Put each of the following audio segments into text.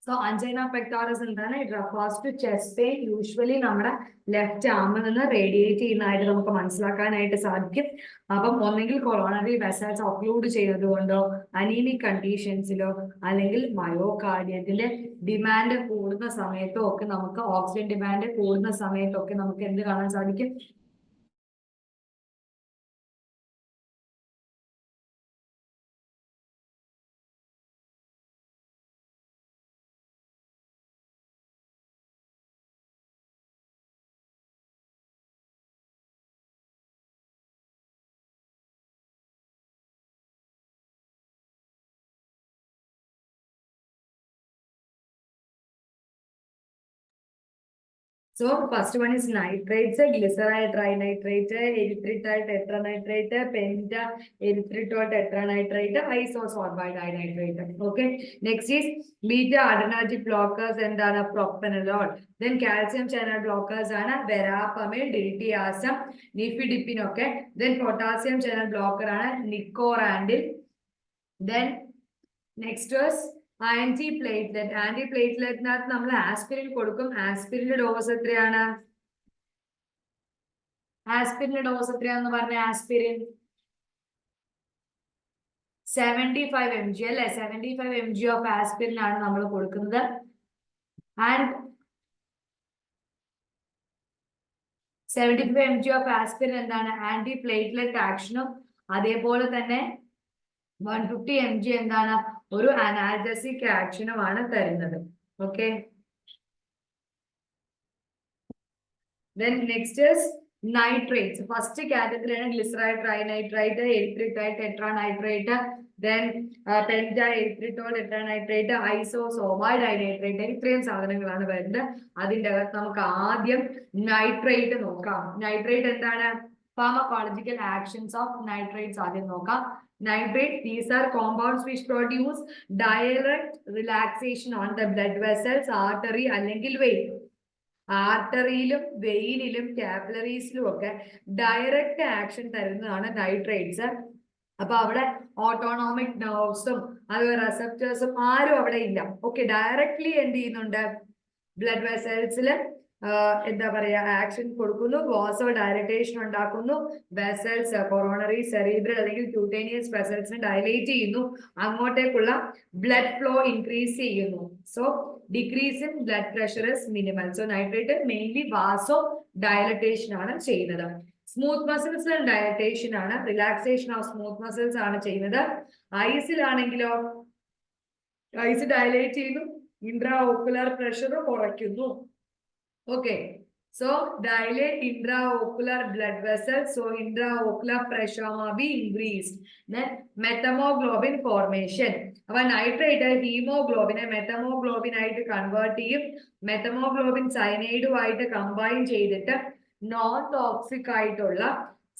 So angina pectoris എന്താണ്? It refers to chest pain, usually നമ്മുടെ left ആമിൽ നിന്ന് റേഡിയേറ്റ് ചെയ്യുന്നതായിട്ട് നമുക്ക് മനസ്സിലാക്കാനായിട്ട് സാധിക്കും. അപ്പം ഒന്നെങ്കിൽ കൊറോണറി വെസൽസ് ഒക്ലൂഡ് ചെയ്യുന്നത് കൊണ്ടോ, അനീമിക് കണ്ടീഷൻസിലോ, അല്ലെങ്കിൽ മയോകാർഡിയത്തിന്റെ ഡിമാൻഡ് കൂടുന്ന സമയത്തോ ഒക്കെ നമുക്ക്, ഓക്സിജൻ ഡിമാൻഡ് കൂടുന്ന സമയത്തൊക്കെ നമുക്ക് എന്ത് കാണാൻ സാധിക്കും? So first one is nitrates, glyceride, trinitrate, erythritol, tetranitrate, penta, erythritol, tetranitrate, isosorbide dinitrate. Okay. Next is beta adrenergic blockers and propranolol. Then calcium channel blockers are verapamil, diltiazem, nifedipine. Okay. Then potassium channel blocker are nicorandil. Then next was antiplatelet. ആന്റിപ്ലേറ്റ്ലെറ്റിനകത്ത് നമ്മൾ aspirin കൊടുക്കും. ആസ്പിരിന്റെ dose എത്രയാണ്? ആസ്പിരിന്റെ dose എത്രയാന്ന് പറഞ്ഞ? Aspirin 75 mg അല്ലെ? 75 mg of aspirin ആണ് നമ്മൾ കൊടുക്കുന്നത്. ആൻഡ് 75 mg ഓഫ് ആസ്പിരിൻ എന്താണ്? ആന്റിപ്ലേറ്റ്ലെറ്റ് ആക്ഷനും അതേപോലെ തന്നെ 150 mg എന്താണ്? ഒരു അനാൽജസിക് ആക്ഷനുമാണ് തരുന്നത്. Okay. Then next is nitrates. First category ആണ് glyceride, trinitrate, erythritol, tetranitrate, then penta, erythritol, tetranitrate, isosorbide dinitrate. ഇത്രയും സാധനങ്ങളാണ് വരുന്നത്. അതിൻ്റെ അകത്ത് നമുക്ക് ആദ്യം നൈട്രേറ്റ് നോക്കാം. നൈട്രേറ്റ് എന്താണ്? Pharmacological actions of nitrates ആദ്യം നോക്കാം. Nitrates, these are compounds which produce direct relaxation on the blood vessels, artery അല്ലെങ്കിൽ vein. ആർട്ടറിയിലും വെയിനിലും കാപ്പിലറീസിലും ഒക്കെ ഡയറക്റ്റ് ആക്ഷൻ തരുന്നതാണ് നൈട്രേറ്റ്സ്. അപ്പൊ അവിടെ ഓട്ടോണോമിക് നെർവ്സും അതുപോലെ റിസപ്റ്റേഴ്സും ആരും അവിടെ ഇല്ല. ഓക്കെ. ഡയറക്ട്ലി എന്ത് ചെയ്യുന്നുണ്ട്? ബ്ലഡ് വെസൽസിൽ എന്താ പറയാ, ആക്ഷൻ കൊടുക്കുന്നു, വാസോ ഡയലറ്റേഷൻ ഉണ്ടാക്കുന്നു, വെസൽസ് കൊറോണറി, സെറിബ്രൽ അല്ലെങ്കിൽ ക്യൂട്ടേനിയസ് വെസൽസിനെ ഡയലേറ്റ് ചെയ്യുന്നു, അങ്ങോട്ടേക്കുള്ള ബ്ലഡ് ഫ്ലോ ഇൻക്രീസ് ചെയ്യുന്നു. So decrease in blood pressure is minimal. So nitrate mainly vasodilatation ആണ് ചെയ്യുന്നത്. സ്മൂത്ത് മസിൽസിൽ ഡയലറ്റേഷൻ ആണ്, റിലാക്സേഷൻ ഓഫ് സ്മൂത്ത് മസിൽസ് ആണ് ചെയ്യുന്നത്. ഐസിലാണെങ്കിലോ ഐസ് ഡയലേറ്റ് ചെയ്യുന്നു, ഇൻട്രാ ഓക്കുലർ പ്രഷർ കുറയ്ക്കുന്നു. Okay, so dilate intraocular blood vessels, so intraocular pressure may be increased. Then metamoglobin formation. Our nitrate hemoglobin metamoglobin ആയിട്ട് കൺവേർട്ട് ചെയ്യും. മെറ്റമോഗ്ലോബിൻ സയനൈഡുമായിട്ട് combine ചെയ്തിട്ട് non toxic ആയിട്ടുള്ള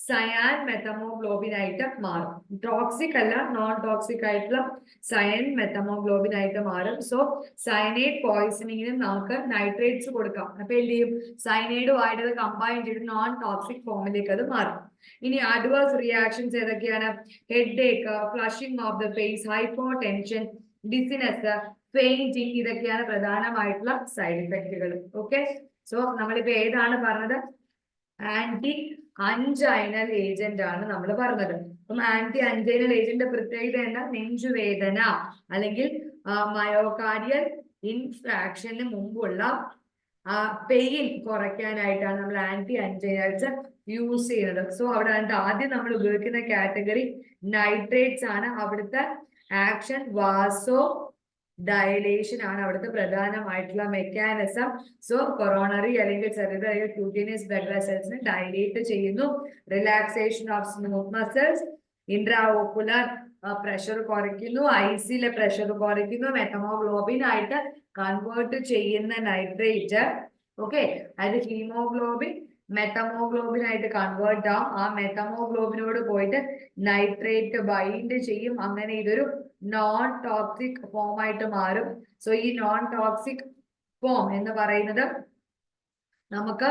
cyan methaemoglobin ആയിട്ട് മാറും. ടോക്സിക് അല്ല, non toxic ആയിട്ടുള്ള സയൻ methaemoglobin ആയിട്ട് മാറും. സോ സയനൈഡ് പോയിസണിങ്ങിന് നമുക്ക് നൈട്രേറ്റ്സ് കൊടുക്കാം. അപ്പൊ എന്ത് ചെയ്യും? സയനൈഡുമായിട്ട് കമ്പൈൻ ചെയ്ത് നോൺ ടോക്സിക് ഫോമിലേക്ക് അത് മാറും. ഇനി അഡ്വേഴ്സ് റിയാക്ഷൻസ് ഏതൊക്കെയാണ്? Headache, flushing of the face, hypotension, dizziness, fainting, ഇതൊക്കെയാണ് പ്രധാനമായിട്ടുള്ള സൈഡ് ഇഫക്റ്റുകൾ. ഓക്കെ. സോ നമ്മളിപ്പോ ഏതാണ് പറഞ്ഞത്? ആന്റി അഞ്ചൈനൽ ഏജന്റ് ആണ് നമ്മൾ പറഞ്ഞത്. അപ്പം ആന്റി അഞ്ചൈനൽ ഏജന്റ് പ്രത്യേകത എന്താ? നെഞ്ചുവേദന അല്ലെങ്കിൽ മയോകാർഡിയൽ ഇൻഫ്രാക്ഷന് മുമ്പുള്ള പെയിൻ കുറയ്ക്കാനായിട്ടാണ് നമ്മൾ ആന്റി അഞ്ചൈനൽസ് യൂസ് ചെയ്യുന്നത്. സോ അവിടെ ആദ്യം നമ്മൾ ഉപയോഗിക്കുന്ന കാറ്റഗറി നൈട്രേറ്റ്സ് ആണ്. അവിടുത്തെ ആക്ഷൻ വാസോ ഡയലേഷൻ ആണ് അവിടുത്തെ പ്രധാനമായിട്ടുള്ള മെക്കാനിസം. സോ കൊറോണറി അല്ലെങ്കിൽ സെറിബ്രൽ അല്ലെങ്കിൽ ക്യൂട്ടേനിയസ് ബ്ലഡ് വെസൽസിനെ ഡയലേറ്റ് ചെയ്യുന്നു, relaxation of smooth muscles, intraocular pressure കുറയ്ക്കുന്നു, ഐസിലെ പ്രഷർ കുറയ്ക്കുന്നു, മെത്തമോഗ്ലോബിൻ ആയിട്ട് കൺവേർട്ട് ചെയ്യുന്ന നൈട്രേറ്റ്. ഓക്കെ. അത് ഹീമോഗ്ലോബിൻ മെത്തമോഗ്ലോബിൻ ആയിട്ട് കൺവേർട്ട് ആവും. ആ മെത്തമോഗ്ലോബിനോട് പോയിട്ട് നൈട്രേറ്റ് ബൈൻഡ് ചെയ്യും. അങ്ങനെ ഇതൊരു നോൺ ടോക്സിക് ഫോം ആയിട്ട് മാറും. സോ ഈ നോൺ ടോക്സിക് ഫോം എന്ന് പറയുന്നത് നമുക്ക്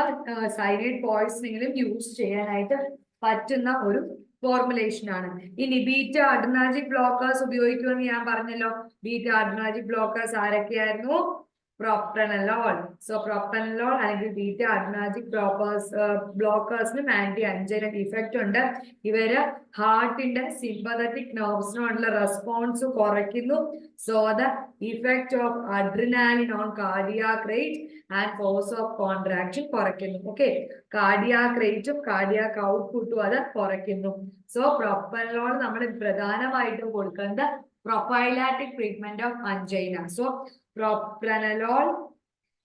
സൈനൈഡ് പോയിസണിങ്ങിലും യൂസ് ചെയ്യാനായിട്ട് പറ്റുന്ന ഒരു ഫോർമുലേഷൻ ആണ്. ഇനി ബീറ്റ അഡ്രിനാർജിക് ബ്ലോക്കേഴ്സ് ഉപയോഗിക്കുമെന്ന് ഞാൻ പറഞ്ഞല്ലോ. ബീറ്റ അഡ്രിനാർജിക് ബ്ലോക്കേഴ്സ് ആരൊക്കെയായിരുന്നു? പ്രൊപ്പനലോൾ. സോ പ്രൊപ്പനലോൾ അല്ലെങ്കിൽ ബീറ്റ അഡ്രിനാർജിക് ബ്ലോക്കേഴ്സിനും ആന്റി അഞ്ചൈനൽ ഇഫക്റ്റ് ഉണ്ട്. ഇവര് ഹാർട്ടിന്റെ സിമ്പതറ്റിക് നെർവ്സിനോടുള്ള റെസ്പോൺസ് കുറയ്ക്കുന്നു. So the effect of adrenaline on cardiac rate and force of contraction കുറയ്ക്കുന്നു. ഓക്കെ, കാർഡിയാക് റേറ്റും കാർഡിയാക് ഔട്ട്പുട്ടും അത് കുറയ്ക്കുന്നു. സോ പ്രൊപ്പനലോൾ നമ്മൾ പ്രധാനമായിട്ടും കൊടുക്കുന്നത് prophylactic treatment of angina. So propranolol,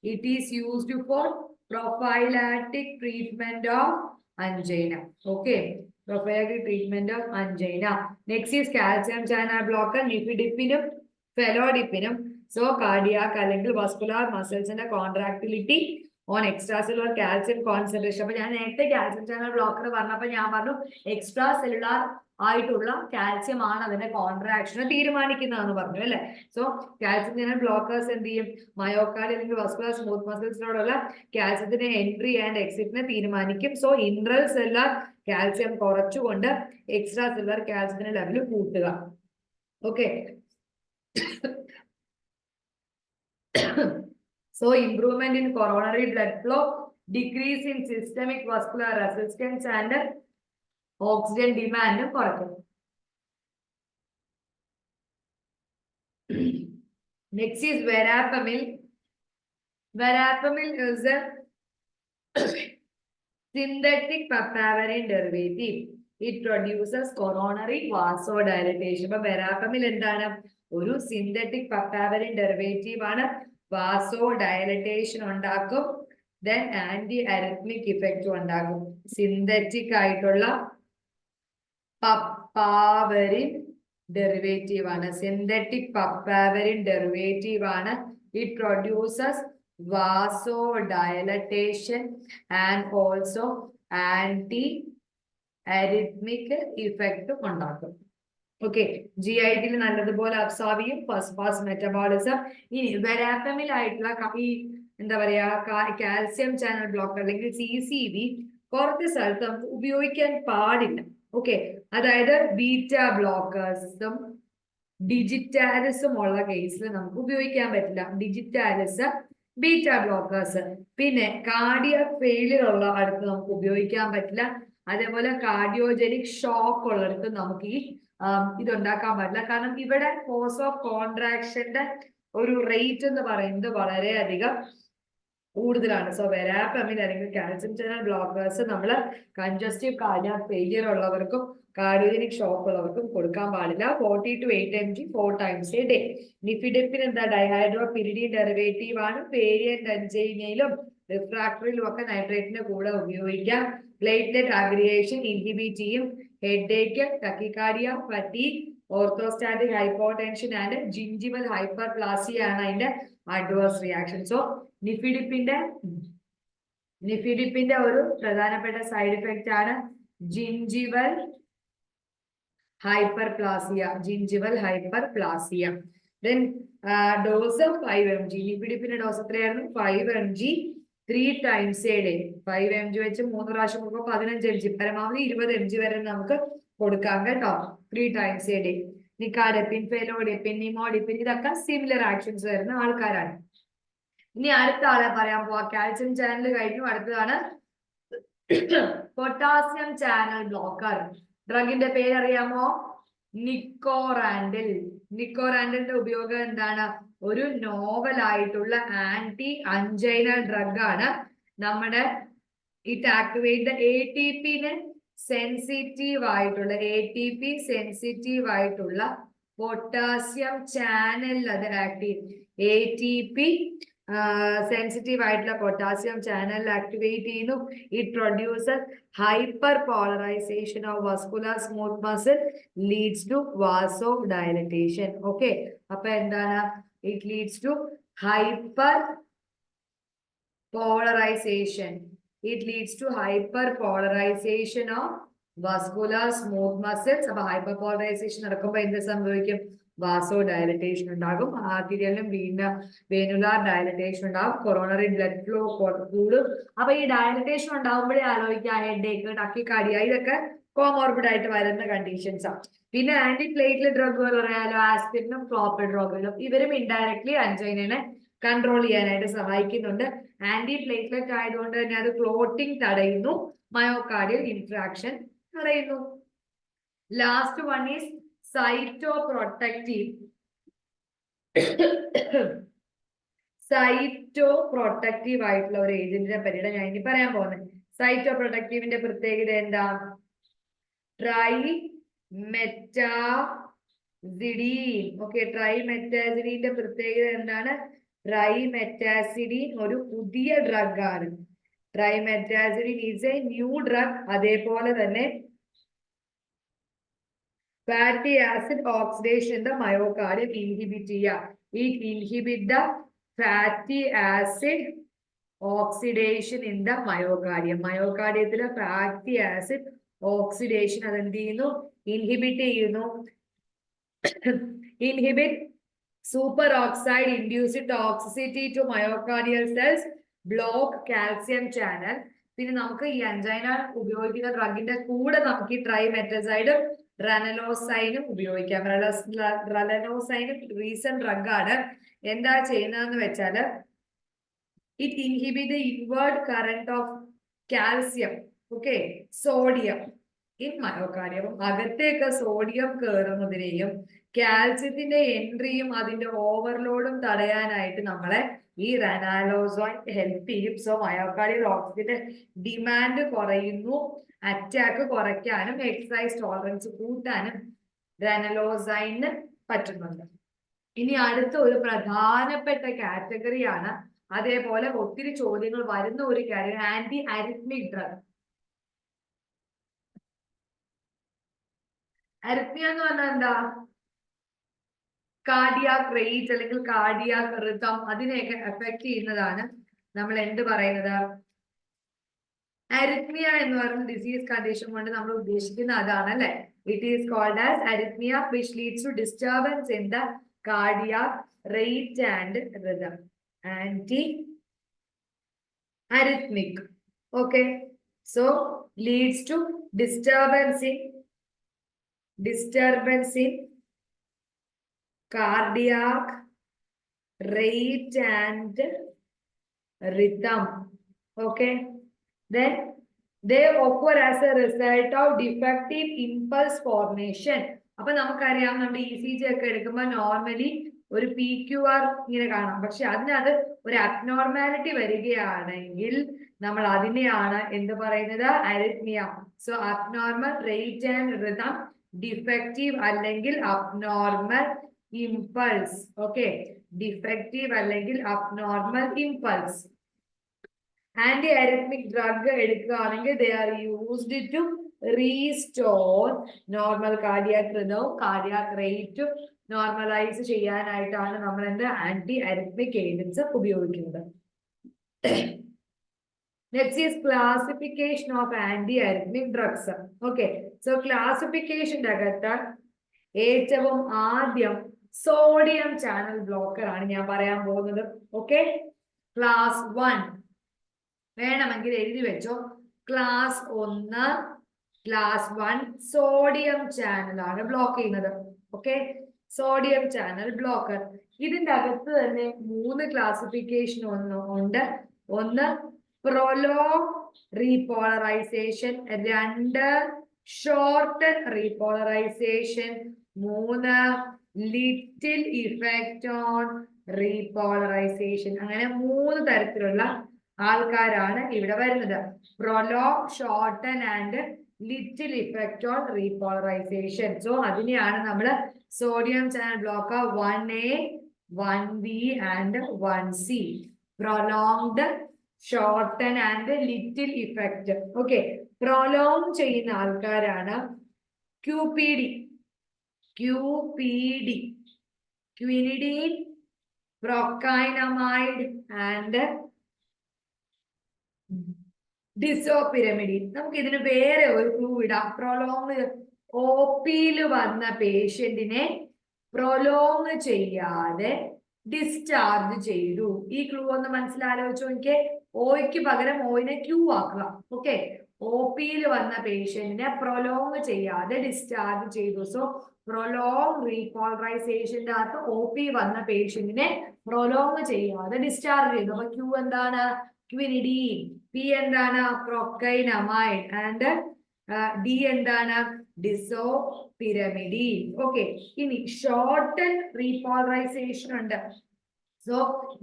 it is used for prophylactic treatment of angina. Okay, prophylactic treatment of angina. Next is calcium channel blocker, nifedipinum, felodipinum. So cardiac അല്ലെങ്കിൽ vascular muscles ന്റെ contractility on extracellular calcium concentration. അപ്പൊ ഞാൻ നേരത്തെ calcium channel blocker പറഞ്ഞപ്പോൾ ഞാൻ പറഞ്ഞു extra cellular ആയിട്ടുള്ള calcium ആണ് അതിന്റെ കോൺട്രാക്ഷനെ തീരുമാനിക്കുന്നതെന്ന് പറഞ്ഞു അല്ലെ. സോ കാൽസ്യം ചാനൽ ബ്ലോക്കേഴ്സ് എന്ത് ചെയ്യും? മയോകാർഡ് അല്ലെങ്കിൽ വസ്കുലർ സ്മൂത്ത് മസിൽസിനോടുള്ള കാൽസ്യത്തിന്റെ എൻട്രി ആൻഡ് എക്സിറ്റിനെ തീരുമാനിക്കും. സോ ഇൻട്രൽ സെല്ലുലാർ കാൽസ്യം കുറച്ചുകൊണ്ട് എക്സ്ട്രാ സെല്ലുലാർ കാൽസ്യത്തിന്റെ ലെവൽ കൂട്ടുക. Okay, so improvement in coronary blood flow, decrease in systemic vascular resistance and oxygen demand കുറയ്ക്കും. Next is verapamil. Verapamil is a synthetic papaverine derivative. It produces coronary vasodilatation. അപ്പൊ verapamil എന്താണ്? ഒരു synthetic പപ്പാവരിൻ derivative ആണ്. വാസോഡയലറ്റേഷൻ ഉണ്ടാക്കും. Then anti arrhythmic ഇഫക്റ്റും ഉണ്ടാകും. Synthetic ആയിട്ടുള്ള പപ്പാവരിൻ derivative ആണ്. Synthetic പപ്പാവരിൻ derivative ആണ്. It produces vasodilation and also anti arrhythmic effect ഉണ്ടാക്കും. ഓക്കെ, GIT നല്ലതുപോലെ അബ്സോർബ് ചെയ്യും. First pass metabolism. ഇനി വെരാപ്പമിൽ ആയിട്ടുള്ള ഈ എന്താ പറയാ കാൽസ്യം ചാനൽ ബ്ലോക്കർ അല്ലെങ്കിൽ CCB കുറച്ച് സ്ഥലത്ത് നമുക്ക് ഉപയോഗിക്കാൻ പാടില്ല. ഓക്കെ, അതായത് ബീറ്റ ബ്ലോക്കേഴ്സും ഡിജിറ്റാലിസും ഉള്ള കേസിൽ നമുക്ക് ഉപയോഗിക്കാൻ പറ്റില്ല. Digitalis, beta blockers. പിന്നെ കാർഡിയക് ഫെയിലിയർ ഉള്ള അടുത്ത് നമുക്ക് ഉപയോഗിക്കാൻ പറ്റില്ല. അതേപോലെ കാർഡിയോജനിക് ഷോക്ക് ഉള്ളിടത്ത് നമുക്ക് ഈ ഇതുണ്ടാക്കാൻ പറ്റില്ല. കാരണം ഇവിടെ ഫോഴ്സ് ഓഫ് കോൺട്രാക്ഷന്റെ ഒരു റേറ്റ് എന്ന് പറയുന്നത് വളരെയധികം കൂടുതലാണ്. സോ വെരാപ്പമിൽ അല്ലെങ്കിൽ കാൽസ്യം ചാനൽ ബ്ലോക്കേഴ്സ് നമ്മൾ കൺജസ്റ്റീവ് കാർഡിയാക് ഫെയിലിയർ ഉള്ളവർക്കും കാർഡിയോജനിക് ഷോക്ക് ഉള്ളവർക്കും കൊടുക്കാൻ പാടില്ല. 40 to 8 mg 4 times a day. Nifedipine എന്താ? ഡൈഹൈഡ്രോ പിരിഡിൻ ഡെറിവേറ്റീവ് ആണ്. വേരിയന്റ് അഞ്ചൈനയിലും റിഫ്രാക്ടറിയിലും ഒക്കെ നൈട്രേറ്റിന്റെ കൂടെ ഉപയോഗിക്കാം. പ്ലേറ്റ്ലെറ്റ് അഗ്രിഗേഷൻ ഇൻഹിബിറ്റ് ചെയ്യും. Headache, tachycardia, fatigue, orthostatic hypotension and gingival hyperplasia ആണ് അതിന്റെ അഡ്വേഴ്സ് റിയാക്ഷൻ. സോ നിഫിഡിപ്പിന്റെ ഒരു പ്രധാനപ്പെട്ട സൈഡ് ഇഫക്റ്റ് ആണ് gingival hyperplasia. Then dose of 5 mg. നിഫിഡിപ്പിന്റെ ഡോസ് എത്രയായിരുന്നു? 5 mg 3 times a day. 5 mg വെച്ച് 3 പ്രാവശ്യം കൊടുക്കുമ്പോൾ 15 mg, പരമാവധി 20 mg വരെ നമുക്ക് കൊടുക്കാം കേട്ടോ. 3 times a day. നിക്കാഡെപ്പിൻ, ഫെലോഡെപ്പിൻ, നിമോഡിപ്പിൻ ഇതൊക്കെ സിമിലർ ആക്ഷൻസ് വരുന്ന ആൾക്കാരാണ്. ഇനി അടുത്ത ആളെ പറയാൻ പോവാ. കാൽസ്യം ചാനൽ കഴിഞ്ഞു. അടുത്തതാണ് പൊട്ടാസ്യം ചാനൽ ബ്ലോക്കർ. ഡ്രഗിന്റെ പേര് അറിയാമോ? നിക്കോറാൻഡിൽ. നിക്കോറാൻഡിന്റെ ഉപയോഗം എന്താണ്? ഒരു നോവൽ ആയിട്ടുള്ള ആന്റി അഞ്ചൈനൽ ഡ്രഗ് ആണ്. നമ്മുടെ ഇറ്റ് ആക്ടിവേറ്റ് ATP-ന് സെൻസിറ്റീവ് ആയിട്ടുള്ള പൊട്ടാസ്യം ചാനൽ അത് ആക്റ്റീവ്. ATP സെൻസിറ്റീവ് ആയിട്ടുള്ള പൊട്ടാസ്യം ചാനൽ ആക്ടിവേറ്റ് ചെയ്യുന്നു. It produces hyperpolarisation of vascular smooth muscle leads to vasodilatation. Okay, അപ്പൊ എന്താണ്? It leads to hyperpolarisation. Of vascular smooth muscles. അപ്പൊ hyperpolarisation നടക്കുമ്പോൾ എന്ത് സംഭവിക്കും? Vasodilatation ഉണ്ടാകും. ആർട്ടീരിയലും വേനുലാർ ഡയലറ്റേഷൻ ഉണ്ടാകും. കൊറോണറി ബ്ലഡ് ഫ്ലോ കൂടും. അപ്പൊ ഈ ഡയലറ്റേഷൻ ഉണ്ടാകുമ്പോഴേ ആലോചിക്കുക ഹെഡേക്ക്, ടക്കിക്കാർഡിയ ഇതൊക്കെ കോമോർബിഡ് ആയിട്ട് വരുന്ന കണ്ടീഷൻസ് ആണ്. പിന്നെ ആന്റി പ്ലേറ്റ്ലെറ്റ് ഡ്രഗുകൾ പറയാലോ, ആസ്പിരിനും ക്ലോപ്പിഡ്രോഗിലും, ഇവരും ഇൻഡയറക്ട്ലി അൻജൈനനെ കൺട്രോൾ ചെയ്യാനായിട്ട് സഹായിക്കുന്നുണ്ട്. ആന്റി പ്ലേറ്റ്ലെറ്റ് ആയതുകൊണ്ട് തന്നെ അത് ക്ലോട്ടിംഗ് തടയുന്നു, മയോകാർഡിയൽ ഇൻഫ്രാക്ഷൻ തടയുന്നു. Last one is cytoprotective. Cytoprotective ആയിട്ടുള്ള ഒരു ഏജന്റിനെ പറ്റിയാണ് ഞാൻ ഇനി പറയാൻ പോകുന്നത്. സൈറ്റോപ്രൊട്ടക്റ്റീവിന്റെ പ്രത്യേകത എന്താ? ട്രൈമെറ്റാസിഡീൻ. ഓക്കെ, ട്രൈമെറ്റാസിഡീന്റെ പ്രത്യേകത എന്താണ്? ട്രൈമെറ്റാസിഡീൻ ഒരു പുതിയ ഡ്രഗ് ആണ്. Trimetazidine is a new drug. അതേപോലെ തന്നെ fatty acid oxidation in the myocardium inhibit ചെയ്യുക. It inhibit the fatty acid oxidation in the myocardium. മയോകാർഡിയത്തിലെ ഫാറ്റി ആസിഡ് ഓക്സിഡേഷൻ അതെന്ത് ചെയ്യുന്നു? ഇൻഹിബിറ്റ് ചെയ്യുന്നു. Inhibit superoxide induced toxicity to myocardial cells, block calcium channel. പിന്നെ നമുക്ക് ഈ അൻജൈന ഉപയോഗിക്കുന്ന ഡ്രഗിന്റെ കൂടെ നമുക്ക് ഈ ട്രൈമെറ്റസൈഡും റെനലോസൈനും ഉപയോഗിക്കാം. റെനലോസൈനും റീസെന്റ് ഡ്രഗ് ആണ്. എന്താ ചെയ്യുന്നതെന്ന് വെച്ചാല് it inhibit the inward current of calcium, okay, sodium in myocardium. അകത്തേക്ക് സോഡിയം കയറുന്നതിനെയും കാൽസ്യത്തിന്റെ എൻട്രിയും അതിന്റെ ഓവർലോഡും തടയാനായിട്ട് നമ്മളെ ഈ റെനാലോസോൺ ഹെൽപ്പ് ചെയ്യും. സോ മയോകാർഡിയൽ ഓക്സിജന്റെ ഡിമാൻഡ് കുറയുന്നു. അറ്റാക്ക് കുറയ്ക്കാനും എക്സസൈസ് ടോളറൻസ് കൂട്ടാനും റെനലോസൈന് പറ്റുന്നുണ്ട്. ഇനി അടുത്ത ഒരു പ്രധാനപ്പെട്ട കാറ്റഗറിയാണ്, അതേപോലെ ഒത്തിരി ചോദ്യങ്ങൾ വരുന്ന ഒരു കാര്യം, ആന്റി അരിത്മിക് ഡ്രഗ്. അരിത്മിയ എന്ന് പറഞ്ഞാൽ എന്താ? കാർഡിയാക് റേറ്റ് അല്ലെങ്കിൽ കാർഡിയാക് റിതം, അതിനെയൊക്കെ എഫക്ട് ചെയ്യുന്നതാണ് നമ്മൾ എന്ത് പറയുന്നത്? അരിത്മിയ എന്ന് പറയുന്ന ഡിസീസ് കണ്ടീഷൻ കൊണ്ട് നമ്മൾ ഉദ്ദേശിക്കുന്ന അതാണ് അല്ലെ. It is called as arrhythmia which leads to disturbance in the cardiac rate and rhythm. Anti arrhythmic, okay, so leads to disturbance in cardiac rate and rhythm, okay, then they occur as a result of defective impulse formation. അപ്പൊ നമുക്കറിയാം, നമ്മുടെ ECG ഒക്കെ എടുക്കുമ്പോൾ normally ഒരു PQR ഇങ്ങനെ കാണാം. പക്ഷെ അതിനകത്ത് ഒരു അബ്നോർമാലിറ്റി വരികയാണെങ്കിൽ നമ്മൾ അതിനെയാണ് എന്ത് പറയുന്നത്? Arrhythmia. So abnormal rate and rhythm, defective അല്ലെങ്കിൽ അബ്നോർമൽ ഇമ്പൾസ്. ഓക്കെ, ഡിഫക്റ്റീവ് അല്ലെങ്കിൽ abnormal impulse. Anti arrhythmic drug എടുക്കുകയാണെങ്കിൽ they are used to restore normal cardiac rhythm, cardiac rate normalise ചെയ്യാനായിട്ടാണ് നമ്മൾ എന്ത് ആന്റി അരിത്മിക് ഏജൻസ് ഉപയോഗിക്കുന്നത്. Next is classification of anti arrhythmic drugs. Okay, so ക്ലാസിഫിക്കേഷന്റെ അകത്ത് ഏറ്റവും ആദ്യം സോഡിയം ചാനൽ ബ്ലോക്കർ ആണ് ഞാൻ പറയാൻ പോകുന്നത്. ഓക്കെ, ക്ലാസ് 1 വേണമെങ്കിൽ എഴുതി വെച്ചോ. ക്ലാസ് 1 ക്ലാസ് 1 സോഡിയം ചാനൽ ആണ് ബ്ലോക്ക് ചെയ്യുന്നത്. Okay, sodium channel blocker. ഇതിന്റെ അകത്ത് തന്നെ 3 ക്ലാസിഫിക്കേഷൻ ഉണ്ട്. ഒന്ന് prolong repolarisation, 2 shorten repolarisation, 3 little effect on repolarisation. അങ്ങനെ 3 തരത്തിലുള്ള ആൾക്കാരാണ് ഇവിടെ വരുന്നത്. Prolong, shorten and little effect on repolarisation. So അതിനെയാണ് നമ്മൾ sodium channel blocker 1A, 1B and 1C. Prolonged, shorten and little effect. Okay, prolong ചെയ്യുന്ന ആൾക്കാരാണ് QPD, ക്വിനിഡീൻ, പ്രൊക്കൈനമൈഡ് ആൻഡ് ഡിസോപിരമിഡിൻ. നമുക്ക് ഇതിന് വേറെ ഒരു ക്ലൂ ഇടാം. പ്രൊലോങ് OPയിൽ വന്ന പേഷ്യന്റിനെ പ്രൊലോങ് ചെയ്യാതെ ഡിസ്ചാർജ് ചെയ്തു. ഈ ക്ലൂ ഒന്ന് മനസ്സിലാലോചിച്ചു നോക്കിയേ. ഓയ്ക്ക് പകരം ഓയിനെ Q ആക്കുക. ഓക്കെ, OP-യിൽ വന്ന പേഷ്യന്റിനെ പ്രൊലോങ് ചെയ്യാതെ ഡിസ്ചാർജ് ചെയ്തു. സോ പ്രൊലോങ് റീപോളറൈസേഷന്റെ അകത്ത് OP വന്ന പേഷ്യന്റിനെ പ്രൊലോങ് ചെയ്യാതെ ഡിസ്ചാർജ് ചെയ്തു. അപ്പൊ Q എന്താണ്? ക്വിനിഡീൻ. P എന്താണ്? പ്രൊക്കൈനമൈഡ്. ആൻഡ് D എന്താണ്? ഡിസോപിരമിഡീൻ. ഓക്കെ, ഇനി ഷോർട്ടൻ റീപോളറൈസേഷൻ ഉണ്ട്. So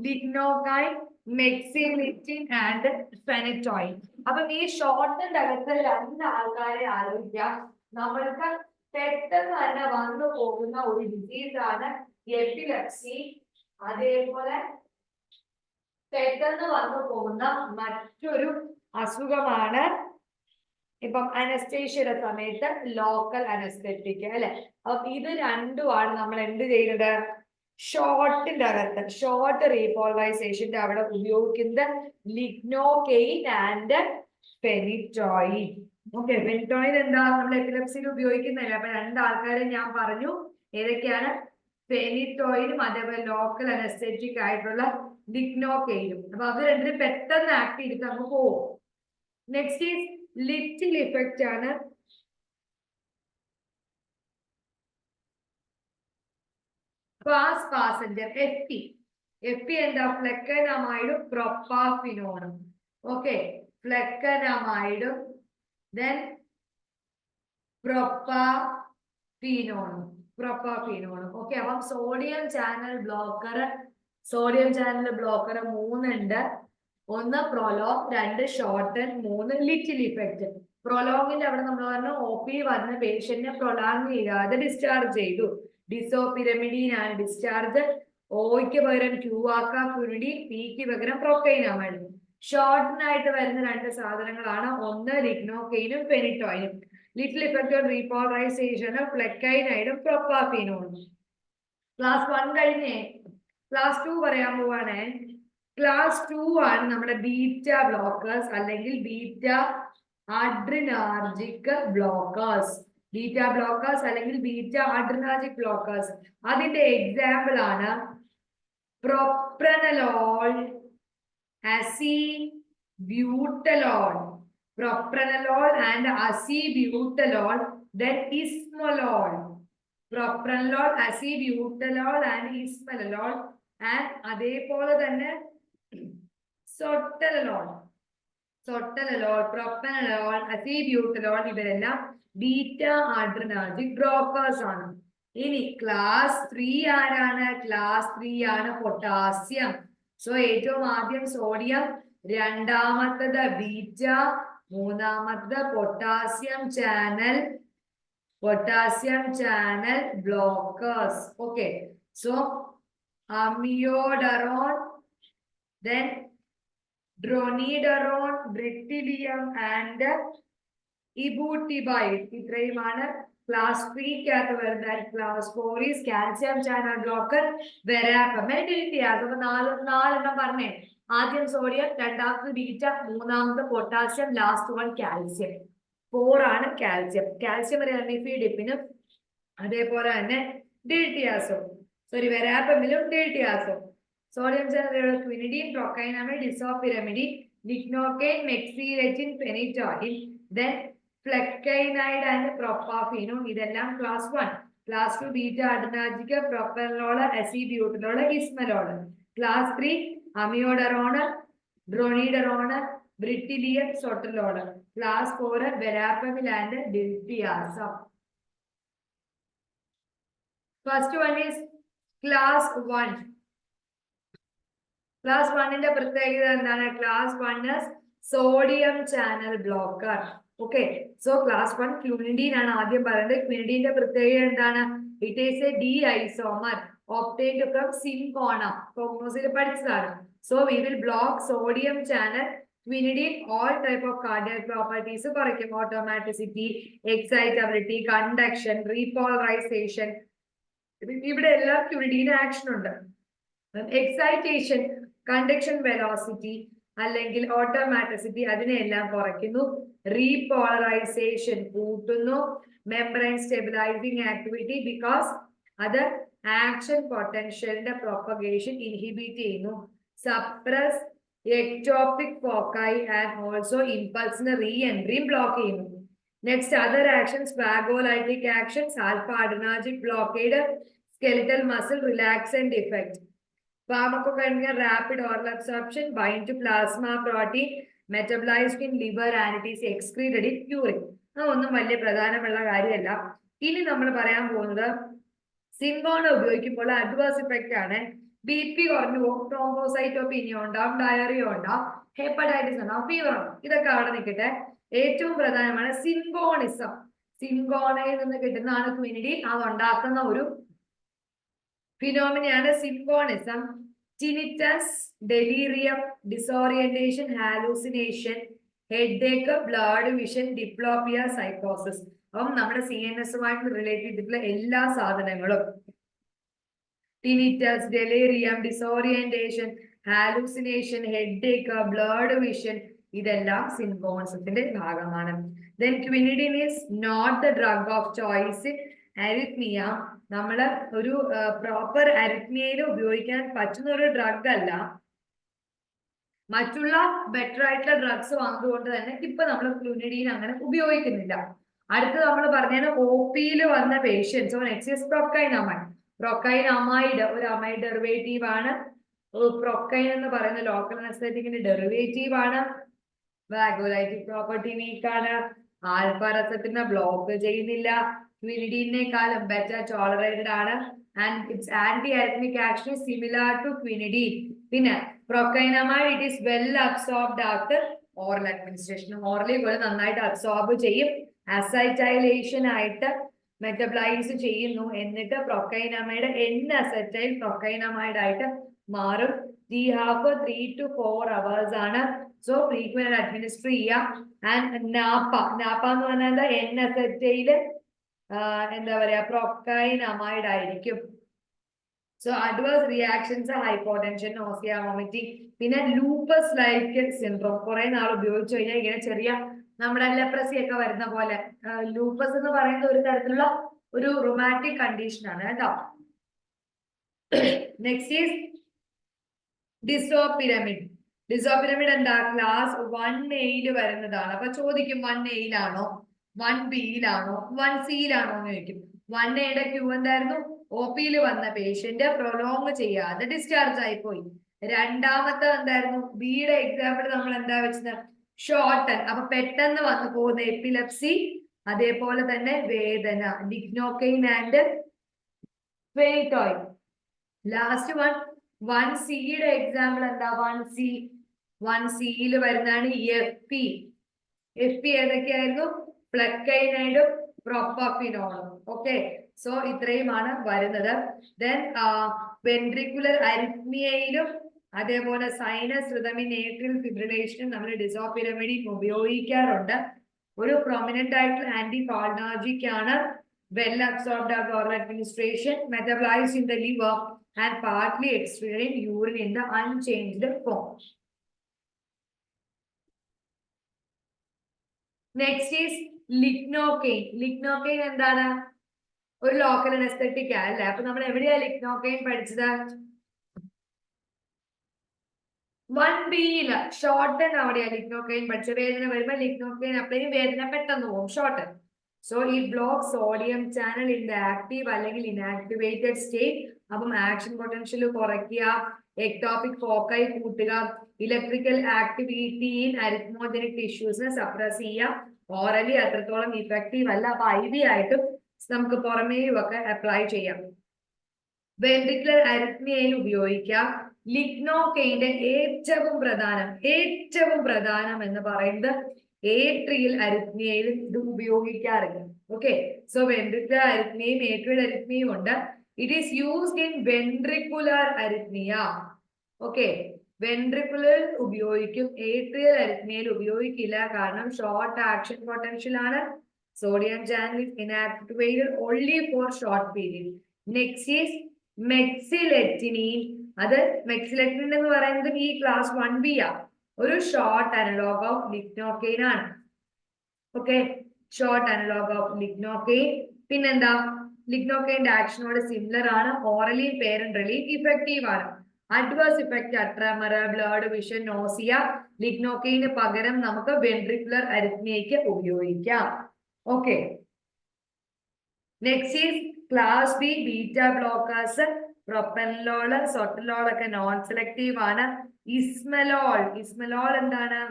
lignocaine, mexiletine and phenytoin. അപ്പം ഈ ഷോർട്ടന്റെ അകത്ത് രണ്ട് ആൾക്കാരെ ആലോചിക്കാം. നമ്മൾക്ക് പെട്ടെന്ന് തന്നെ വന്നു പോകുന്ന ഒരു ഡിസീസ് ആണ് എപ്പിലെപ്സി. അതേപോലെ പെട്ടെന്ന് വന്നു പോകുന്ന മറ്റൊരു അസുഖമാണ് ഇപ്പം അനസ്തേഷ്യയുടെ സമയത്ത് ലോക്കൽ അനസ്തെറ്റിക് അല്ലെ. അപ്പൊ ഇത് രണ്ടുമാണ് നമ്മൾ എന്ത് ചെയ്യുന്നത്? ഷോർട്ടിന്റെ അകത്ത്, ഷോർട്ട് റീപോളറൈസേഷന്റെ അവിടെ ഉപയോഗിക്കുന്നത് ലിഗ്നോകെയിൻ ആൻഡ് ഫെനിറ്റോയിൻ. ഓക്കെ, ഫെനിറ്റോയിൻ എന്താ നമ്മൾ എപ്പിലെപ്സിയിൽ ഉപയോഗിക്കുന്നില്ല. അപ്പൊ രണ്ട് ആൾക്കാരെ ഞാൻ പറഞ്ഞു ഏതൊക്കെയാണ്? ഫെനിറ്റോയിനും അതേപോലെ ലോക്കൽ അനസ്തെറ്റിക് ആയിട്ടുള്ള ലിഗ്നോകെയിനും. അപ്പൊ അത് രണ്ടിനും പെട്ടെന്ന് ആക്ട് ചെയ്തിട്ട് നമുക്ക് പോകും. നെക്സ്റ്റ് ഈസ് ലിറ്റിൽ ഇഫക്റ്റ് ആണ്. ഫാസ്റ്റ് പാസഞ്ചർ FP എന്താ? ഫ്ലെക്കനമൈഡും പ്രൊപ്പാഫിനോണും. ഓക്കെ, ഫ്ലെക്കനമൈഡും ദെൻ പ്രൊപ്പാഫിനോണും. ഓക്കെ, അപ്പം സോഡിയം ചാനൽ ബ്ലോക്കർ 3 ഉണ്ട്. 1 പ്രൊലോങ്, 2 ഷോർട്ടൻ, 3 ലിറ്റിൽ ഇഫക്റ്റ്. പ്രൊലോങ്ങിന്റെ അവിടെ നമ്മൾ പറഞ്ഞു OP വന്ന പേഷ്യന്റിനെ പ്രൊലാങ് ചെയ്യാതെ ഡിസ്ചാർജ് ചെയ്തു. ഡിസോപിരമിഡീൻ ആണ് ഡിസ്ചാർജ്. Oക്ക് പകരം Q ആക്കാം ക്വിനിഡീൻ, Pക്ക് പകരം പ്രൊക്കൈനമൈഡ്. ഷോർട്ടനായിട്ട് വരുന്ന രണ്ട് സാധനങ്ങളാണ്, ഒന്ന് ലിഗ്നോകെയിനും ഫെനിറ്റോയിനും. ലിറ്റിൽ ഇഫക്റ്റ് ഓൺ റീപോളറൈസേഷൻ ഫ്ലെക്കൈനൈഡും പ്രൊപ്പാഫിനോണും. ക്ലാസ് 1 കഴിഞ്ഞേ ക്ലാസ് 2 പറയാൻ പോവാണ്. ക്ലാസ് 2 ആണ് നമ്മുടെ ബീറ്റ ബ്ലോക്കേഴ്സ് അല്ലെങ്കിൽ beta adrenergic blockers. Beta blockers അല്ലെങ്കിൽ ബീറ്റ അഡ്രിനാർജിക് ബ്ലോക്കേഴ്സ്. അതിന്റെ എക്സാമ്പിൾ ആണ് propranolol, acebutolol. Propranolol and acebutolol, then ismolol. Propranolol, acebutolol and esmolol. And അതേപോലെ തന്നെ സൊട്ടലലോൾ, പ്രൊപ്പനലോൾ, അസിബ്യൂട്ടലോൾ ഇവരെല്ലാം ബീറ്റ അഡ്രിനാർജിക് ബ്ലോക്കേഴ്സ് ആണ്. ഇനി ക്ലാസ് 3 ആരാണ്? ക്ലാസ് 3 ആണ് പൊട്ടാസ്യം. സോ ഏറ്റവും ആദ്യം സോഡിയം, രണ്ടാമത്തത് ബീറ്റ, മൂന്നാമത്തത് potassium channel blockers. Okay, so amiodarone, then dronidarone, beryllium and ibutibide. ഇത്രയുമാണ് ക്ലാസ് 3 വരുന്നത്. Class 4 is calcium channel blocker, verapamil, diltiazem. അപ്പൊ നാലെണ്ണം പറഞ്ഞേ. ആദ്യം സോഡിയം, രണ്ടാമത് ബീറ്റ, മൂന്നാമത് പൊട്ടാസ്യം, ലാസ്റ്റ് 1 കാൽസ്യം. 4 ആണ് കാൽസ്യം. കാൽസ്യം റെമിഫിഡിപ്പിനും അതേപോലെ തന്നെ ഡിൽറ്റിയാസോ, സോറി വെരാപ്പമിലും diltiazem. Sodium channel quinidine, procainamide, disopyramide, lignocaine, mexiletine, phenytoin, then flecainide and propafenone. ഇതെല്ലാം class 1. Class 2 beta adrenergic, propranolol, acebutolol, esmolol. Class 3 amiodarone, dronedarone, bretylium, sotalol. Class 4 verapamil and diltiazem. First one is class 1. Class 1 പ്രത്യേകത എന്താണ്? Class 1 is sodium channel blocker. Okay, so class 1 ക്വിനിഡീൻ ആണ് ആദ്യം പറയുന്നത്. ക്വിനിഡീന്റെ പ്രത്യേകത എന്താണ്? It is a D isomer obtained from cinchona. Prognosis പഠിച്ചതാണ്. So we will block sodium channel ക്വിനിഡീൻ. All type of cardiac properties കുറയ്ക്കും. Automaticity, excitability, conduction, repolarization. ഇവിടെ എല്ലാം ക്വിനിഡീൻ action ഉണ്ട്. എക്സൈറ്റേഷൻ, കണ്ടക്ഷൻ വെലോസിറ്റി അല്ലെങ്കിൽ ഓട്ടോമാറ്റിസിറ്റി അതിനെല്ലാം കുറയ്ക്കുന്നു. റീപോളറൈസേഷൻ കൂട്ടുന്നു. മെംബ്രെയിൻ സ്റ്റെബിലൈസിങ് ആക്ടിവിറ്റി ബിക്കോസ് അത് ആക്ഷൻ പൊട്ടൻഷ്യലിന്റെ പ്രൊപ്പഗേഷൻ ഇൻഹിബിറ്റ് ചെയ്യുന്നു. Suppress ectopic foci and also impulse re-entry block ചെയ്യുന്നു. Next, other actions, vagolytic actions, alpha-adrenergic blockade, skeletal muscle relaxant effect. Pharmacokinetic rapid oral absorption, bind to plasma protein, metabolized in liver and it is excreted in urine. അതൊന്നും വലിയ പ്രധാനമുള്ള കാര്യമല്ല. ഇനി നമ്മൾ പറയാൻ പോകുന്നത് സിൻകോണ ഉപയോഗിക്കുമ്പോൾ adverse effect ആണ്. BP കുറഞ്ഞു പോകും, ട്രോംബോസൈറ്റോപീനിയ ഉണ്ടാവും, ഡയറിയ ഉണ്ടാവും, ഹെപ്പറ്റൈറ്റിസ് ഉണ്ടാവും, ഫീവർ ഉണ്ടാവും. ഇതൊക്കെ അവിടെ നിൽക്കട്ടെ. ഏറ്റവും പ്രധാനമാണ് സിൻകോണിസം. സിൻകോണയിൽ നിന്ന് കിട്ടുന്നതാണ് ക്വിനിഡിൻ. അത് ഉണ്ടാക്കുന്ന ഒരു ഫിനോമിനയാണ് cinchonism. Tinnitus, delirium, disorientation, hallucination, headache, blood vision, diplopia, സൈക്കോസിസ്. അപ്പം നമ്മുടെ CNS-ഉമായിട്ട് റിലേറ്റ് ചെയ്തിട്ടുള്ള എല്ലാ സാധനങ്ങളും tinnitus, delirium, disorientation, hallucination, headache, blood vision, ഇതെല്ലാം സിൻകോണിസത്തിന്റെ ഭാഗമാണ്. Then quinidine is not the drug of choice in arrhythmia. നമ്മൾ ഒരു പ്രോപ്പർ അരിത്മിയയിൽ ഉപയോഗിക്കാൻ പറ്റുന്ന ഒരു ഡ്രഗ് അല്ല. മറ്റുള്ള ബെറ്റർ ആയിട്ടുള്ള ഡ്രഗ്സ് വന്നതുകൊണ്ട് തന്നെ ഇപ്പൊ നമ്മൾ ക്വിനിഡിൻ അങ്ങനെ ഉപയോഗിക്കുന്നില്ല. അടുത്ത് നമ്മൾ പറഞ്ഞാൽ OP-യിൽ വന്ന പേഷ്യൻസ് നെക്സ്റ്റ് പ്രൊക്കൈനമൈഡ്. പ്രൊക്കൈനമൈഡ് ഒരു അമൈഡ് ഡെറിവേറ്റീവ് ആണ്. പ്രൊക്കൈൻ എന്ന് പറയുന്ന ലോക്കൽ അനസ്തെറ്റിക്കിന്റെ ഡെറിവേറ്റീവ് ആണ്. വാഗോലൈറ്റിക് പ്രോപ്പർട്ടി വീക്ക് ആണ്. ആൽഫ റെസപ്റ്ററിനെ ബ്ലോക്ക് ചെയ്യുന്നില്ല. ക്വിനിഡിനേക്കാളും ബെറ്റർ ടോളറേറ്റഡ് ആണ്. And its anti arrhythmic action similar to quinidine. പിന്നെ procainamide it is well absorbed after oral administration. Orally പോലെ നന്നായിട്ട് അബ്സോർബ് ചെയ്യും. അസൈറ്റൈലേഷൻ ആയിട്ട് മെറ്റബിലൈസ് ചെയ്യുന്നു. എന്നിട്ട് പ്രൊക്കൈനമൈഡ് N-അസറ്റൈൽ പ്രൊക്കൈനമൈഡ് ആയിട്ട് മാറും. T ഹാഫ് 3 to 4 hours ആണ്. സോ ഫ്രീക്വന്റ് അഡ്മിനിസ്റ്റർ ചെയ്യാം. ആൻഡ് നാപ്പ എന്ന് പറഞ്ഞാൽ N-അസറ്റൈൽ എന്താ പറയാ പ്രൊക്കൈനമൈഡ് ആയിരിക്കും. So adverse reactions hypotension, nausea, vomiting. പിന്നെ ലൂപ്പസ് ലൈക്ക് സിൻഡ്രോം കുറെ നാൾ ഉപയോഗിച്ചു കഴിഞ്ഞാൽ ഇങ്ങനെ ചെറിയ നമ്മുടെ ലെപ്രസി ഒക്കെ വരുന്ന പോലെ. ലൂപ്പസ് എന്ന് പറയുന്ന ഒരു തരത്തിലുള്ള ഒരു റൊമാറ്റിക് കണ്ടീഷൻ ആണ് കേട്ടോ. Next is ഡിസോപിരമിഡ്. ഡിസോപിരമിഡ് എന്താ ക്ലാസ് 1A വരുന്നതാണ്. അപ്പൊ ചോദിക്കും 1A-യിലാണോ 1B-യിലാണോ 1C-യിലാണോ എന്ന് ചോദിക്കും. 1A-യുടെ ക്യൂ എന്തായിരുന്നു? OP-യിൽ വന്ന പേഷ്യന്റ് പ്രൊലോങ് ചെയ്യാതെ ഡിസ്ചാർജ് ആയി പോയി. രണ്ടാമത്തെ എന്തായിരുന്നു? B-യുടെ എക്സാമ്പിൾ നമ്മൾ എന്താ വെച്ചത്? ഷോർട്ടൻ. അപ്പൊ പെട്ടെന്ന് വന്നു പോകുന്ന എപ്പിലെപ്സി, അതേപോലെ തന്നെ വേദന, ഡിഗ്നോകൈൻ ആൻഡ് ഫെനിറ്റോയിൻ. ലാസ്റ്റ് 1C-യുടെ എക്സാമ്പിൾ എന്താ? 1C-യിൽ വരുന്നതാണ് FP ഏതൊക്കെയായിരുന്നു? ഫ്ലെക്കൈനൈഡും പ്രൊപ്പഫിനോളും. ഓക്കെ, സോ ഇത്രയുമാണ് വരുന്നത്. ദെൻ വെൻട്രിക്കുലർ അരിത്മിയയിലും അതേപോലെ സൈനസ് റിതമിൻ ഏട്രിയൽ ഫിബ്രിലേഷനും നമ്മൾ ഡിസോപിരമിഡിൻ ഉപയോഗിക്കാറുണ്ട്. ഒരു പ്രൊമിനന്റ് ആയിട്ടുള്ള ആന്റി കോളിനർജിക് ആണ്. Well absorbed after oral administration, metabolised in the liver and partly excreted in urine in the unchanged form. Next is lignocaine. Lignocaine എന്താണ്? ഒരു ലോക്കൽ അനസ്തെറ്റിക് അല്ലേ? അപ്പൊ നമ്മൾ എവിടെയാ lignocaine പഠിച്ചത്? 1B-യിൽ ഷോർട്ടൻ അവിടെയാ lignocaine പഠിച്ചത്. വേദന വരുമ്പോൾ lignocaine അപ്ലൈ ചെയ്യും, വേദന പെട്ടെന്ന് പോകും, shorten. So it blocks sodium channel in the active അല്ലെങ്കിൽ inactivated state. അപ്പം ആക്ഷൻ പൊട്ടൻഷ്യൽ കുറയ്ക്കുക, എക്ടോപിക് ഫോക്കൈ കൂട്ടുക, ഇലക്ട്രിക്കൽ ആക്ടിവിറ്റി ഇൻ അരിത്മോജനിക് ടിഷ്യൂസിനെ സപ്രസ് ചെയ്യുക. ഓറലി അത്രത്തോളം ഇഫക്റ്റീവ് അല്ല. അപ്പൊ IV ആയിട്ടും നമുക്ക് പുറമേയും ഒക്കെ അപ്ലൈ ചെയ്യാം. വെൻട്രിക്കുലർ അരിത്മിയയിൽ ഉപയോഗിക്കാം. ലിഗ്നോകൈന്റെ ഏറ്റവും പ്രധാനം എന്ന് പറയുന്നത് ഏട്രിയൽ അരിത്മിയയിൽ ഇത് ഉപയോഗിക്കാറില്ല. ഓക്കെ, സോ വെൻട്രിക്കുലർ അരിത്മിയയും ഏട്രിയൽ അരിത്മിയയും ഉണ്ട്. It is used in ventricular arrhythmia. Okay, ventricular ഉപയോഗിക്കും, ഏട്രിയൽ അരിത്മിയയിൽ ഉപയോഗിക്കില്ല. കാരണം ഷോർട്ട് ആക്ഷൻ പൊട്ടൻഷ്യൽ ആണ്. Sodium channel is inactivated only for short period. Next is മെക്സിലെറ്റിനിൻ. അത് മെക്സിലെറ്റിനിൻ എന്ന് പറയുന്നത് ഈ ക്ലാസ് 1B ആ. ഒരു ഷോർട്ട് അനലോഗ് ഓഫ് ലിഗ്നോകൈൻ ആണ്. Okay, short analogue of lignocaine. പിന്നെന്താ? ലിഗ്നോകൈൻ്റെ ആക്ഷനോട് സിമിലർ ആണ്. ഓറലി പേരന്റ് റിലീഫ് ഇഫക്റ്റീവ് ആണ്. അഡ്വേഴ്സ് ഇഫക്റ്റ് അട്രാമറ, ബ്ലഡ് വിഷൻ, നോസിയ, ലിഗ്നോക്കൈന് പകരം നമുക്ക് വെൻട്രിക്കുലർ അരിത്മിയയ്ക്ക് ഉപയോഗിക്കാം. Okay, next is class B beta blockers. Propranolol, sotalol ഒക്കെ നോൺ സെലക്റ്റീവ് ആണ്. ഇസ്മലോൾ എന്താണ്?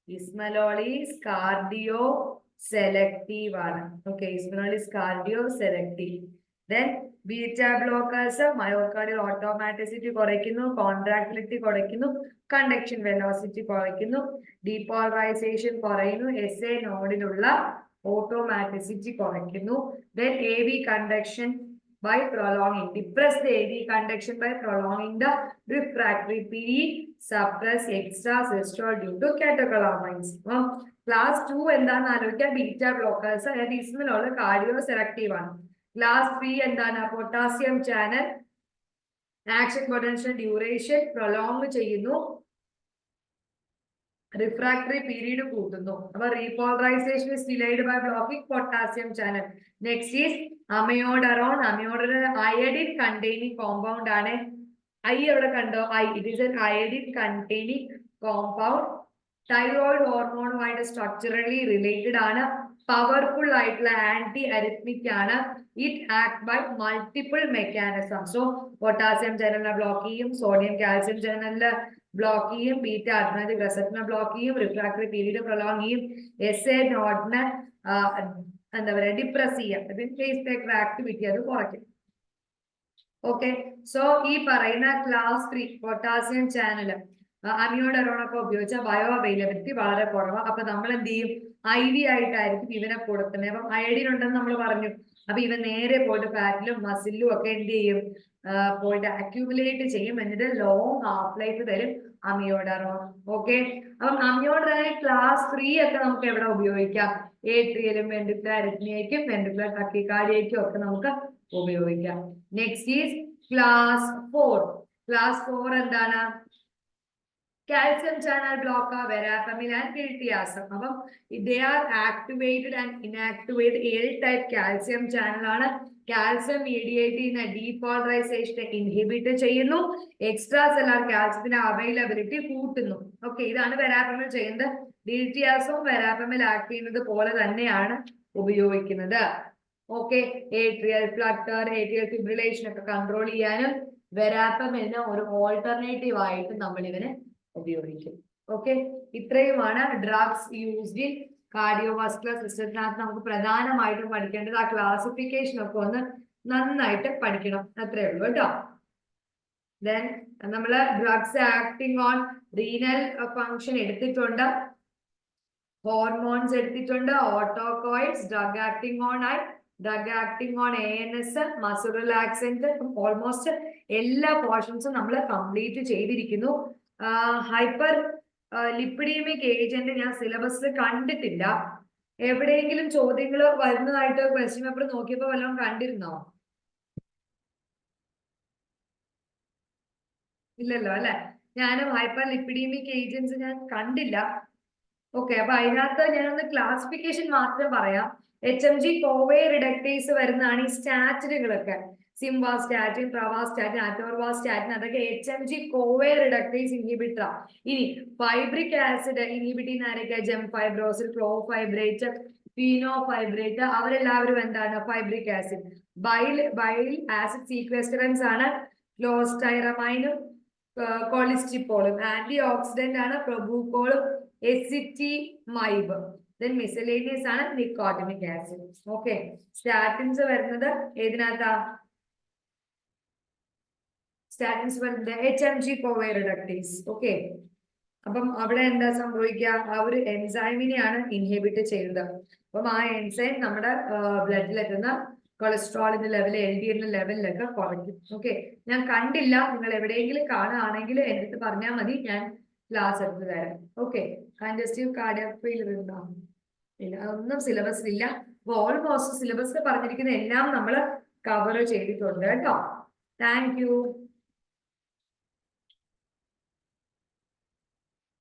ഇസ്മലോൾ ഈസ് കാർഡിയോ സെലക്റ്റീവ് ആണ്. Okay, esmolol is cardioselective. Then beta blockers myocardial automaticity കുറയ്ക്കുന്നു, കോൺട്രാക്ടിലിറ്റി കുറയ്ക്കുന്നു, കണ്ടക്ഷൻ വെലോസിറ്റി കുറയ്ക്കുന്നു, ഡീപോളറൈസേഷൻ കുറയുന്നു, SA നോഡിലുള്ള automaticity കുറയ്ക്കുന്നു. Then AV conduction by prolonging, depress the AV conduction by prolonging the refractory period, suppress extrasystole due to catecholamines. Class 2 എന്താണ് ആലോചിക്കുക? Beta blockers. ഇസ്മിലുള്ള cardioselective ആണ്. Class 3 എന്താണ്? Potassium channel action potential duration prolong ചെയ്യുന്നു, refractory period കൂട്ടുന്നു. അപ്പൊ repolarization is delayed by blocking potassium channel. Next is amiodarone. Amiodarone iodine containing compound ആണ്. I എവിടെ കണ്ടോ? it is an iodine containing compound. Thyroid hormone structurally related ആണ്. Powerful ആയിട്ടുള്ള anti arrhythmic ആണ്. It act by multiple mechanisms. So potassium channel block ചെയ്യും, sodium calcium channel block ചെയ്യും, beta adrenergic റിസപ്റ്ററിനെ block ചെയ്യും, refractory period prolong ചെയ്യും, SA നോഡിനെ എന്താ പറയുക ഡിപ്രസ് ചെയ്യാം, ഫേസ് ആക്ടിവിറ്റി അത് കുറയ്ക്കും. ഓക്കെ, സോ ഈ പറയുന്ന ക്ലാസ് 3 പൊട്ടാസ്യം ചാനൽ അമിയോഡറോൺ ഒക്കെ ഉപയോഗിച്ച ബയോ അവൈലബിലിറ്റി വളരെ കുറവാണ്. അപ്പൊ നമ്മൾ എന്ത് ചെയ്യും? IV ആയിട്ടായിരിക്കും ഇവനെ കൊടുക്കുന്നത്. അപ്പം അയഡിൻ ഉണ്ടെന്ന് നമ്മൾ പറഞ്ഞു. അപ്പൊ ഇവൻ നേരെ പോയിട്ട് ഫാറ്റിലും മസിലും ഒക്കെ എന്ത് ചെയ്യും? പോയിട്ട് അക്യൂമുലേറ്റ് ചെയ്യും, എന്നിട്ട് ലോങ് ഹാഫ് ലൈഫ് തരും അമിയോഡറോൺ. ഓക്കെ, അപ്പം അമിയോഡറോൺ ക്ലാസ് 3 ഒക്കെ നമുക്ക് എവിടെ ഉപയോഗിക്കാം? ഏട്രിയലും വെൻട്രിക്കുലർ അരിത്മിയയ്ക്കും വെൻട്രിക്കുലർ ടക്കിക്കാർഡിയയ്ക്കും ഒക്കെ നമുക്ക് ഉപയോഗിക്കാം. Next is class 4. ക്ലാസ് 4 എന്താണ്? Calcium channel block, verapamil and diltiazem. അപ്പം they are activated and inactivated L type calcium channel ആണ്. കാൽസ്യം മീഡിയേറ്റ് ചെയ്യുന്ന ഡീപോളറൈസേഷനെ ഇൻഹിബിറ്റ് ചെയ്യുന്നു, എക്സ്ട്രാ സെല്ലാർ കാൽസ്യത്തിന്റെ അവൈലബിലിറ്റി കൂട്ടുന്നു. ഓക്കെ, ഇതാണ് വെരാപ്പമിൽ ചെയ്യുന്നത്. ഗിൽട്ടിയാസവും വെരാപ്പമിൽ ആക്ട് ചെയ്യുന്നത് പോലെ തന്നെയാണ് ഉപയോഗിക്കുന്നത്. Okay, atrial flutter, atrial fibrillation ഒക്കെ കൺട്രോൾ ചെയ്യാനും വെരാപ്പമിലിന് ഒരു ഓൾട്ടർനേറ്റീവ് ആയിട്ട് നമ്മൾ ഇവനെ ഉപയോഗിക്കും. ഓക്കെ, ഇത്രയുമാണ് ഡ്രഗ്സ് യൂസ്ഡ് ഇൻ കാർഡിയോവാസ്കുലർ സിസ്റ്റത്തിനകത്ത് നമുക്ക് പ്രധാനമായിട്ടും പഠിക്കേണ്ടത്. ആ ക്ലാസിഫിക്കേഷൻ ഒക്കെ ഒന്ന് നന്നായിട്ട് പഠിക്കണം, അത്രേ ഉള്ളൂ കേട്ടോ. ദെൻ നമ്മള് drugs acting on renal function എടുത്തിട്ടുണ്ട്, ഹോർമോൺസ് എടുത്തിട്ടുണ്ട്, autocoids, drug acting on eye, drug acting on ANS, muscle relaxant, almost എല്ലാ പോർഷൻസും നമ്മൾ കംപ്ലീറ്റ് ചെയ്തിരിക്കുന്നു. ഹൈപ്പർ ലിപ്പിഡീമിക് ഏജന്റ് ഞാൻ സിലബസിൽ കണ്ടിട്ടില്ല. എവിടെയെങ്കിലും ചോദ്യങ്ങൾ വരുന്നതായിട്ട് ക്വസ്റ്റ്യൻ പേപ്പർ നോക്കിയപ്പോ വല്ലതും കണ്ടിരുന്നോ? ഇല്ലല്ലോ അല്ലെ. ഞാനും ഹൈപ്പർ ലിപ്പിഡീമിക് ഏജന്റ്സ് ഞാൻ കണ്ടില്ല. ഓക്കെ, അപ്പൊ അതിനകത്ത് ഞാനൊന്ന് ക്ലാസിഫിക്കേഷൻ മാത്രം പറയാം. HMG കോവേ റിഡക്ടേസ് വരുന്നതാണ് ഈ സ്റ്റാറ്റിനുകളൊക്കെ. സിംവാസ്റ്റാറ്റിൻ, പ്രവാസ്റ്റാറ്റിൻ, അറ്റോർവാസ്റ്റാറ്റിൻ, അതൊക്കെ HMG കോവേ റിഡക്ടേസ് ഇൻഹിബിറ്റർ. ഇനി ഫൈബ്രിക് ആസിഡ് ഇൻഹിബിറ്റ് ചെയ്യുന്ന ആരൊക്കെ? ജെം ഫൈബ്രോസിൽ, ക്ലോഫൈബ്രേറ്റ്, ഫീനോഫൈബ്രേറ്റ്, അവരെല്ലാവരും എന്താണ്? ഫൈബ്രിക് ആസിഡ്. ബൈൽ ആസിഡ് സീക്വസ്റ്ററൻസ് ആണ് ക്ലോസ്റ്റൈറമൈനും കൊളിസ്റ്റിപ്പോളും. ആന്റി ഓക്സിഡന്റ് ആണ് പ്രൊബൂക്കോളും എസിറ്റിമൈബ്. Then miscellaneous ആണ് നിക്കോട്ടിനിക് ആസിഡ്. ഓക്കെ, സ്റ്റാറ്റിൻസ് വരുന്നത് ഏതിനകത്താ? സ്റ്റാറ്റിൻസ് വരുന്നത് HMG കോവേ റിഡക്ടേസ്. ഓക്കെ, അപ്പം അവിടെ എന്താ സംഭവിക്കുക? ആ ഒരു എൻസൈമിനെയാണ് ഇൻഹിബിറ്റ് ചെയ്യുന്നത്. അപ്പം ആ എൻസൈം നമ്മുടെ ബ്ലഡിലെത്തുന്ന കൊളസ്ട്രോളിന്റെ ലെവൽ, LDL ലെവലിലൊക്കെ കുറയ്ക്കും. ഓക്കെ, ഞാൻ കണ്ടില്ല, നിങ്ങൾ എവിടെയെങ്കിലും കാണുകയാണെങ്കിൽ എൻ്റെ അടുത്ത് പറഞ്ഞാൽ മതി, ഞാൻ ക്ലാസ് എടുത്ത് തരാം. ഓക്കെ, കൺജസ്റ്റീവ് കാർഡിയാക് ഫെയിലിയർ ഉണ്ടോ? ഇല്ല, അതൊന്നും സിലബസിലില്ല. അപ്പൊ ഓൾമോസ്റ്റ് സിലബസിൽ പറഞ്ഞിരിക്കുന്ന എല്ലാം നമ്മൾ കവർ ചെയ്തിട്ടുണ്ട് കേട്ടോ. Thank you.